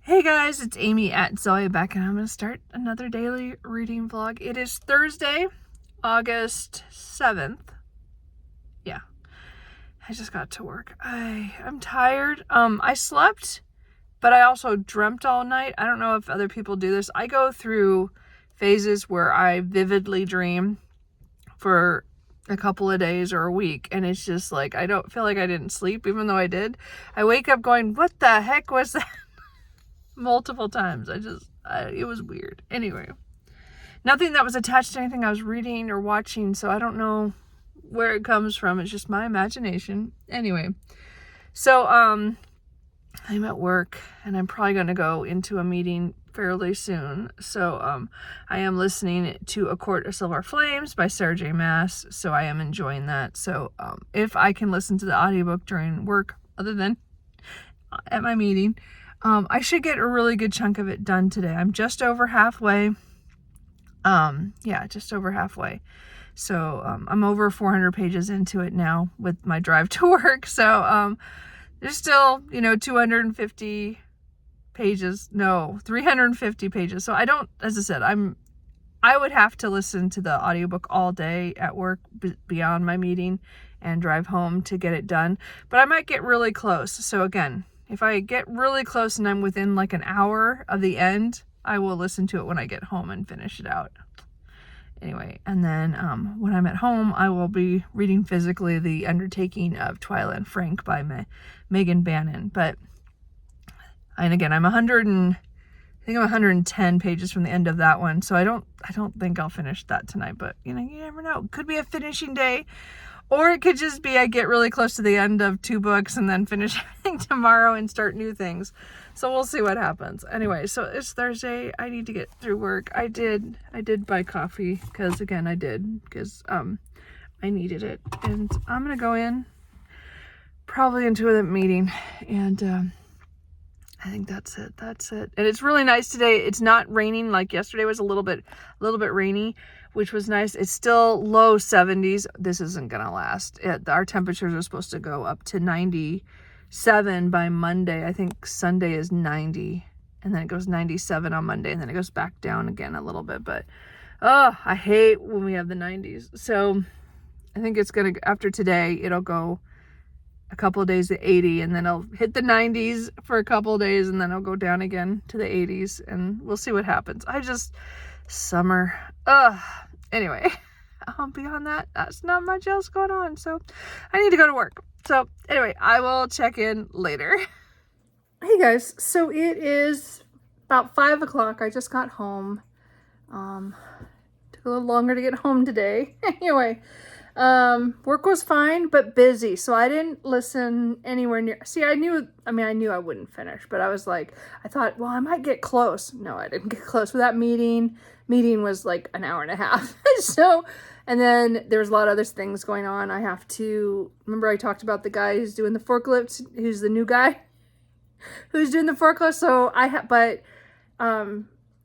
Hey guys, it's Amy at Zoya back, and I'm going to start another daily reading vlog. It is Thursday, August 7th. Yeah, I just got to work. I'm tired. I slept, but I also dreamt all night. I don't know if other people do this. I go through phases where I vividly dream for a couple of days or a week, and it's just like I don't feel like I didn't sleep, even though I did. I wake up going, what the heck was that? Multiple times. It was weird. Anyway, nothing that was attached to anything I was reading or watching, so I don't know where it comes from. It's just my imagination. Anyway, so I'm at work, and I'm probably going to go into a meeting fairly soon. So I am listening to A Court of Silver Flames by Sarah J. Maas, so I am enjoying that. So if I can listen to the audiobook during work, other than at my meeting, I should get a really good chunk of it done today. I'm just over halfway. Just over halfway. So I'm over 400 pages into it now with my drive to work. So there's still, 250 pages. No, 350 pages. So as I said, I would have to listen to the audiobook all day at work beyond my meeting and drive home to get it done. But I might get really close. So again, if I get really close and I'm within like an hour of the end, I will listen to it when I get home and finish it out. Anyway, and then when I'm at home, I will be reading physically The Undertaking of Twyla and Frank by Megan Bannon. And again, I'm 110 pages from the end of that one, so I don't think I'll finish that tonight. But you never know. Could be a finishing day. Or it could just be I get really close to the end of 2 books and then finish everything tomorrow and start new things. So we'll see what happens. Anyway, so it's Thursday. I need to get through work. I did buy coffee because I needed it. And I'm going to go in probably into a meeting, and I think that's it. And it's really nice today. It's not raining like yesterday was a little bit rainy, which was nice. It's still low 70s. This isn't going to last. Our temperatures are supposed to go up to 97 by Monday. I think Sunday is 90, and then it goes 97 on Monday, and then it goes back down again a little bit. But I hate when we have the 90s. So I think it's going to, after today, it'll go a couple of days to 80, and then I'll hit the 90s for a couple of days, and then I'll go down again to the 80s, and we'll see what happens. Summer. Anyway, beyond that, that's not much else going on. So I need to go to work. So anyway, I will check in later. Hey guys, so it is about 5 o'clock. I just got home. Took a little longer to get home today. Anyway, work was fine, but busy. So I didn't listen anywhere near. See, I knew I wouldn't finish, but I thought, well, I might get close. No, I didn't get close with that meeting. Meeting was like an hour and a half. So, and then there's a lot of other things going on. Remember I talked about the guy who's doing the forklift, who's the new guy who's doing the forklift. So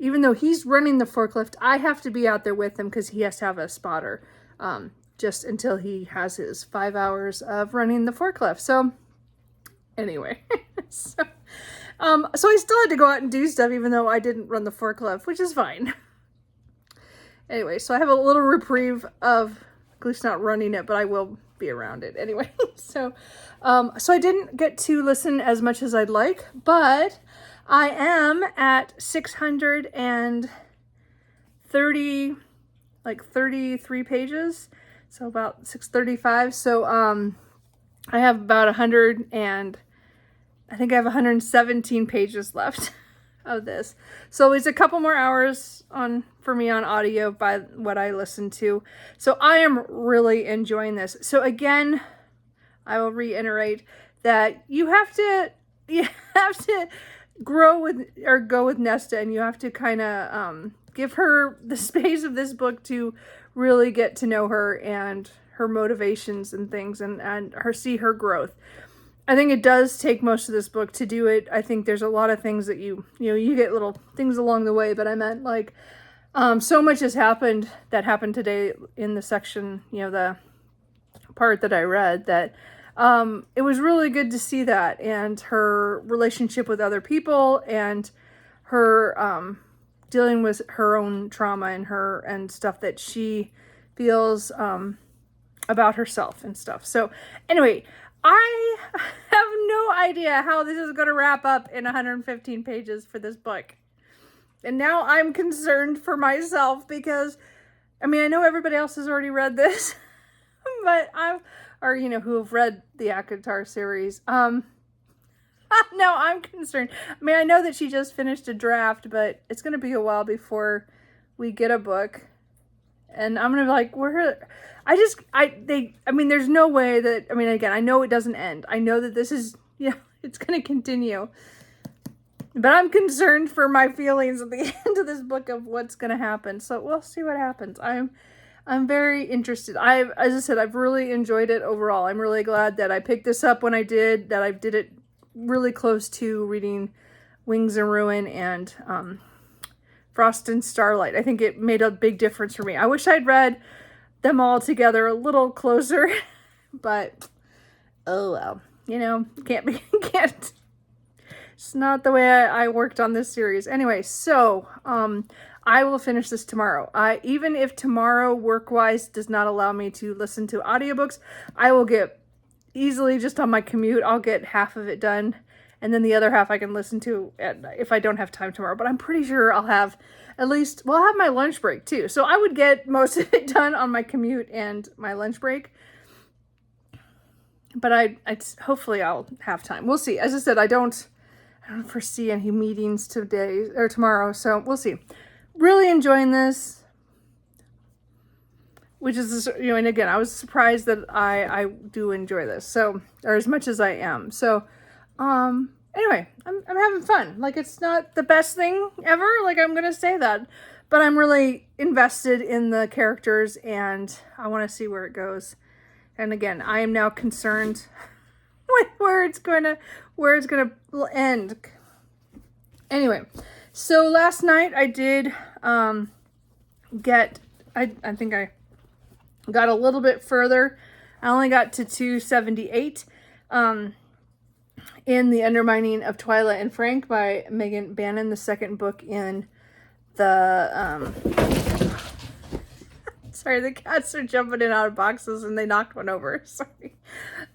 even though he's running the forklift, I have to be out there with him because he has to have a spotter. Just until he has his 5 hours of running the forklift. So anyway, so I still had to go out and do stuff even though I didn't run the forklift, which is fine. Anyway, so I have a little reprieve of at least not running it, but I will be around it anyway. So I didn't get to listen as much as I'd like, but I am at 633 pages. So about 635. So I have about 117 pages left of this. So it's a couple more hours for me on audio by what I listen to. So I am really enjoying this. So again, I will reiterate that you have to go with Nesta, and you have to kind of give her the space of this book to really get to know her and her motivations and things, and see her growth. I think it does take most of this book to do it. I think there's a lot of things that you get little things along the way, but I meant so much has happened that happened today in the section, the part that I read, that it was really good to see that, and her relationship with other people, and her dealing with her own trauma and stuff that she feels about herself and stuff. So anyway, I have no idea how this is going to wrap up in 115 pages for this book. And now I'm concerned for myself because, I mean, I know everybody else has already read this, but who have read the ACOTAR series. No, I'm concerned. I mean, I know that she just finished a draft, but it's going to be a while before we get a book. And I'm going to be like, there's no way that, I mean, again, I know it doesn't end. I know that this is, it's going to continue. But I'm concerned for my feelings at the end of this book of what's going to happen. So we'll see what happens. I'm very interested. As I said, I've really enjoyed it overall. I'm really glad that I picked this up when I did, that I did it really close to reading Wings and Ruin and Frost and Starlight. I think it made a big difference for me. I wish I'd read them all together a little closer, but oh well, can't. It's not the way I worked on this series. Anyway, so I will finish this tomorrow. Even if tomorrow work-wise does not allow me to listen to audiobooks, I will get easily just on my commute, I'll get half of it done. And then the other half I can listen to if I don't have time tomorrow. But I'm pretty sure I'll have I'll have my lunch break too. So I would get most of it done on my commute and my lunch break. But hopefully I'll have time. We'll see. As I said, I don't foresee any meetings today or tomorrow. So we'll see. Really enjoying this. Which is, and again, I was surprised that I do enjoy this. So, or as much as I am. So, anyway, I'm having fun. Like, it's not the best thing ever. Like, I'm going to say that. But I'm really invested in the characters and I want to see where it goes. And again, I am now concerned with where it's going to end. Anyway, so last night I did I think I got a little bit further. I only got to 278 in The Undermining of Twyla and Frank by Megan Bannon, the second book in the sorry, the cats are jumping in and out of boxes and they knocked one over. Sorry.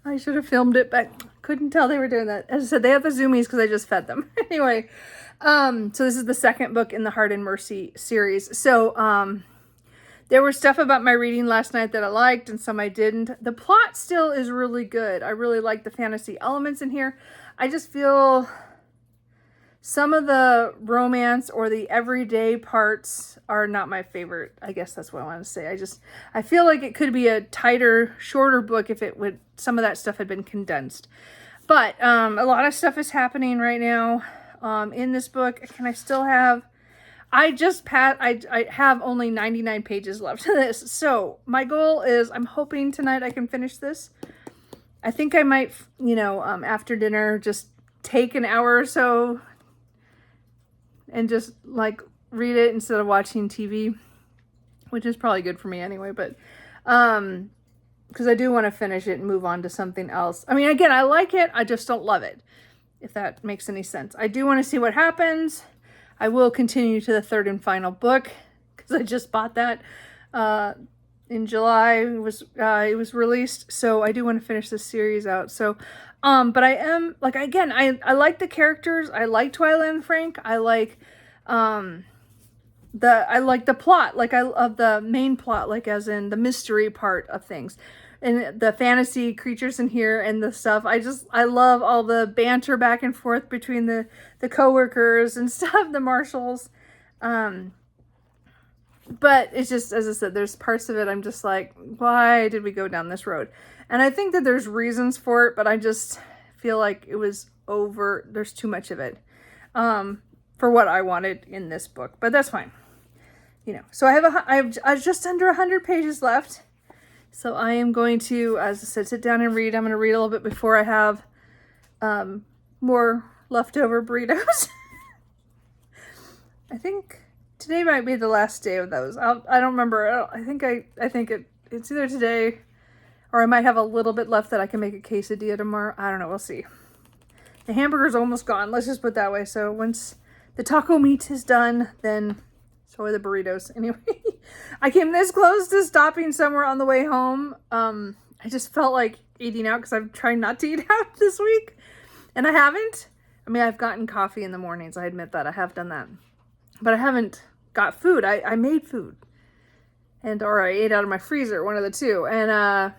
I should have filmed it, but couldn't tell they were doing that. As I said, they have the zoomies because I just fed them. Anyway, so this is the second book in the Heart and Mercy series. So, there was stuff about my reading last night that I liked and some I didn't. The plot still is really good. I really like the fantasy elements in here. I just feel some of the romance or the everyday parts are not my favorite. I guess that's what I want to say. I feel like it could be a tighter, shorter book if some of that stuff had been condensed. But a lot of stuff is happening right now in this book. Can I still have... I have only 99 pages left of this. So my goal is, I'm hoping tonight I can finish this. I think I might, after dinner, just take an hour or so and just like read it instead of watching TV, which is probably good for me anyway. But, because I do want to finish it and move on to something else. I mean, again, I like it. I just don't love it, if that makes any sense. I do want to see what happens. I will continue to the third and final book because I just bought that in July. It was released, so I do want to finish this series out. So, but I am like, again, I like the characters. I like Twyla and Frank. I like I like the plot, like of the main plot, like as in the mystery part of things. And the fantasy creatures in here and the stuff. I love all the banter back and forth between the coworkers and stuff, the marshals. But it's just, as I said, there's parts of it I'm just like, why did we go down this road? And I think that there's reasons for it, but I just feel like it was there's too much of it for what I wanted in this book. But that's fine. So I have just under 100 pages left. So I am going to, as I said, sit down and read. I'm going to read a little bit before I have more leftover burritos. I think today might be the last day of those. I don't remember. I think it's either today Or I might have a little bit left that I can make a quesadilla tomorrow. I don't know. We'll see. The hamburger's almost gone. Let's just put it that way. So once the taco meat is done, then so are the burritos. Anyway, I came this close to stopping somewhere on the way home. I just felt like eating out because I'm trying not to eat out this week. And I haven't. I mean, I've gotten coffee in the mornings. I admit that. I have done that. But I haven't got food. I made food. Or I ate out of my freezer, one of the two. And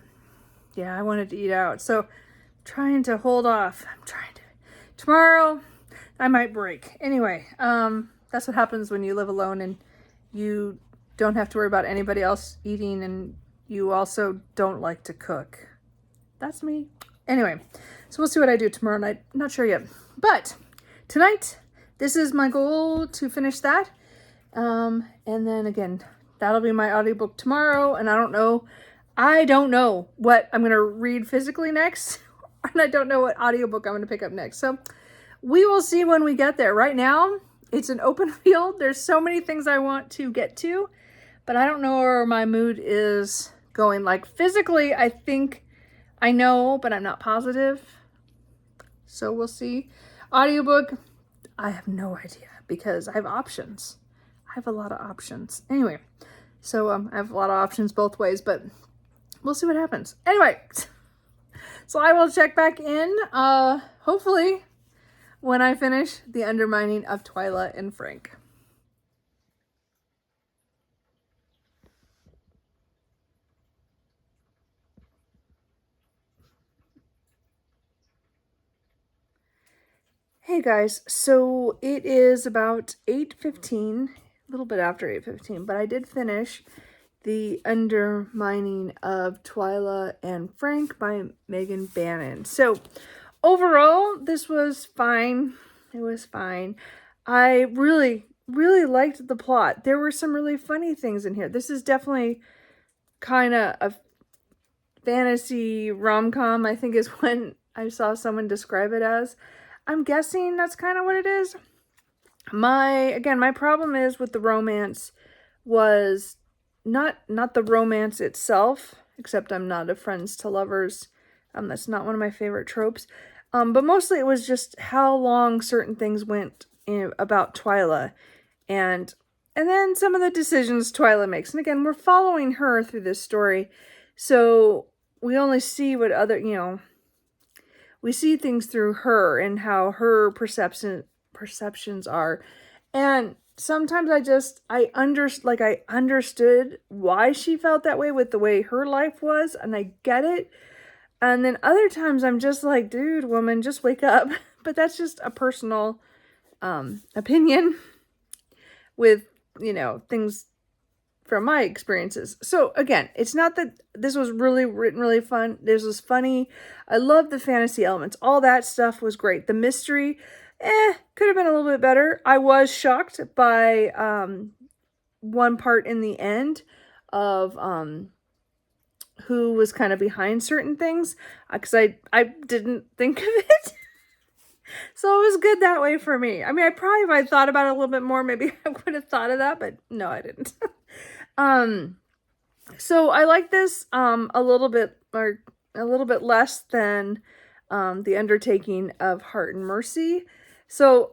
yeah, I wanted to eat out. So I'm trying to hold off. Tomorrow, I might break. Anyway, that's what happens when you live alone and you don't have to worry about anybody else eating and you also don't like to cook. That's me. Anyway, so we'll see what I do tomorrow night. Not sure yet. But tonight, this is my goal to finish that. And then again, that'll be my audiobook tomorrow. And I don't know what I'm going to read physically next. And I don't know what audiobook I'm going to pick up next. So we will see when we get there. Right now, it's an open field. There's so many things I want to get to, but I don't know where my mood is going. Like physically, I think I know, but I'm not positive. So we'll see. Audiobook, I have no idea because I have options. I have a lot of options. Anyway, so I have a lot of options both ways, but we'll see what happens. Anyway, so I will check back in, hopefully, when I finish The Undermining of Twyla and Frank. Hey guys, so it is about 8:15, a little bit after 8:15, but I did finish The Undermining of Twyla and Frank by Megan Bannon. So overall, this was fine. It was fine. I really, really liked the plot. There were some really funny things in here. This is definitely kind of a fantasy rom-com, I think is when I saw someone describe it as. I'm guessing that's kind of what it is. My problem is with the romance was not the romance itself, except I'm not a friends to lovers. That's not one of my favorite tropes. But mostly it was just how long certain things went about Twyla, and then some of the decisions Twyla makes. And again, we're following her through this story, so we only see what other, we see things through her and how her perceptions are. And sometimes I understood why she felt that way with the way her life was, and I get it. And then other times I'm just like, dude, woman, just wake up. But that's just a personal opinion with, things from my experiences. So again, it's not that this was really written really fun. This was funny. I love the fantasy elements. All that stuff was great. The mystery, could have been a little bit better. I was shocked by one part in the end of who was kind of behind certain things, because I didn't think of it. So it was good that way for me. I mean, if I thought about it a little bit more, maybe I would have thought of that, but no, I didn't. So I like this a little bit less than The Undertaking of Heart and Mercy. So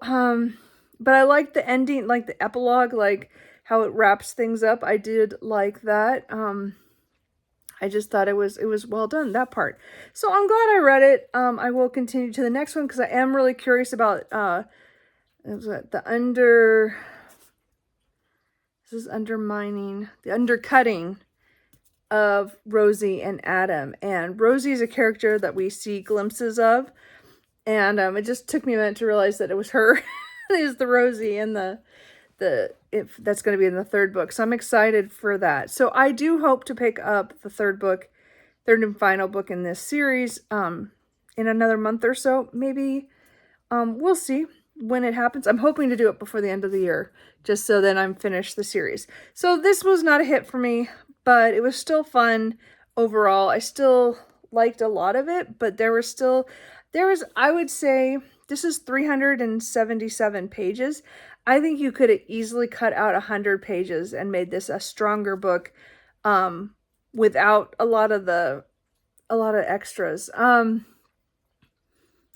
but I like the ending, like the epilogue, like how it wraps things up. I did like that. I just thought it was well done, that part. So I'm glad I read it. I will continue to the next one because I am really curious about the undercutting of Rosie and Adam. And Rosie is a character that we see glimpses of. And it just took me a minute to realize that it was her. Is the Rosie in if that's going to be in the third book. So I'm excited for that. So I do hope to pick up the third and final book in this series in another month or so. Maybe we'll see when it happens. I'm hoping to do it before the end of the year, just so then I'm finished the series. So this was not a hit for me, but it was still fun overall. I still liked a lot of it, but there was, I would say, this is 377 pages. I think you could have easily cut out 100 pages and made this a stronger book without a lot of the extras.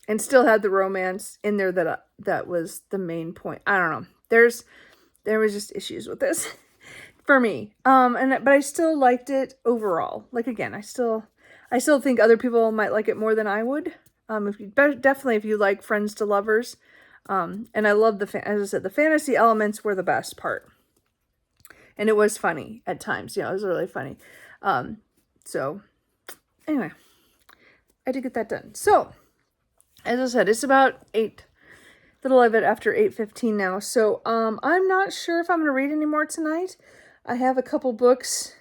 And still had the romance in there that was the main point. I don't know. There was just issues with this for me. But I still liked it overall. Like, again, I still think other people might like it more than I would. Definitely if you like Friends to Lovers. And I love as I said, the fantasy elements were the best part. And it was funny at times. It was really funny. So anyway, I did get that done. So as I said, it's about little of it after 8:15 now. So I'm not sure if I'm going to read any more tonight. I have a couple books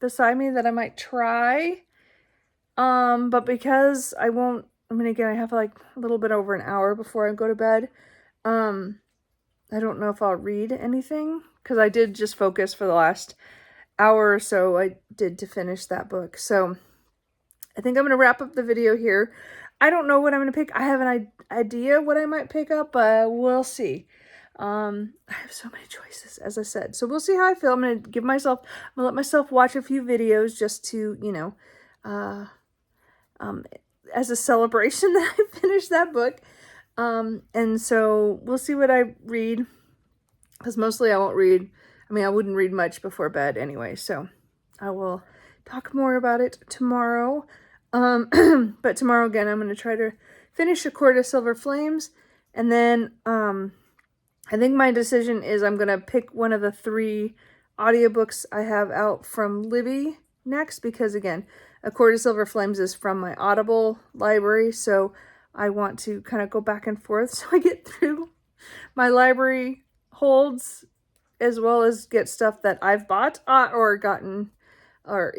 beside me that I might try. But because I have like a little bit over an hour before I go to bed. I don't know if I'll read anything because I did just focus for the last hour or so I did to finish that book. So I think I'm going to wrap up the video here. I don't know what I'm going to pick. I have an idea what I might pick up, but we'll see. I have so many choices, as I said. So we'll see how I feel. I'm going to let myself watch a few videos just to, as a celebration that I finished that book. And so we'll see what I read, because mostly I won't read. I wouldn't read much before bed anyway, so I will talk more about it tomorrow. But tomorrow, again, I'm going to try to finish A Court of Silver Flames, and then I think my decision is I'm going to pick one of the 3 audiobooks I have out from Libby next, because, again, A Court of Silver Flames is from my Audible library, so I want to kind of go back and forth so I get through my library holds, as well as get stuff that I've bought or gotten, or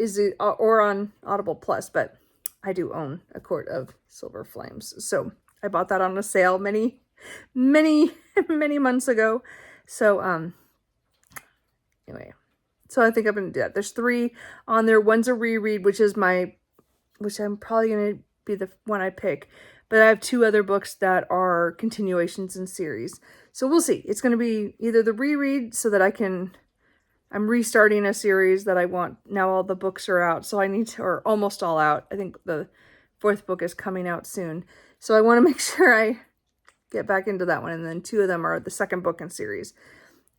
on Audible Plus. But I do own A Court of Silver Flames, so I bought that on a sale many months ago. So anyway, so I think I'm gonna do that. There's 3 on there. One's a reread, which I'm probably gonna be the one I pick. But I have 2 other books that are continuations in series. So we'll see. It's going to be either the reread, so that I'm restarting a series that I want. Now all the books are out, so or almost all out. I think the 4th book is coming out soon. So I want to make sure I get back into that one. And then 2 of them are the 2nd book in series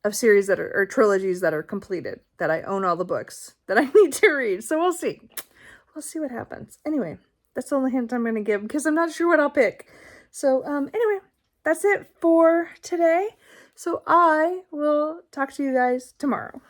that are trilogies that are completed, that I own all the books that I need to read. So we'll see. We'll see what happens. Anyway. That's the only hint I'm going to give, because I'm not sure what I'll pick. So, anyway, that's it for today. So I will talk to you guys tomorrow.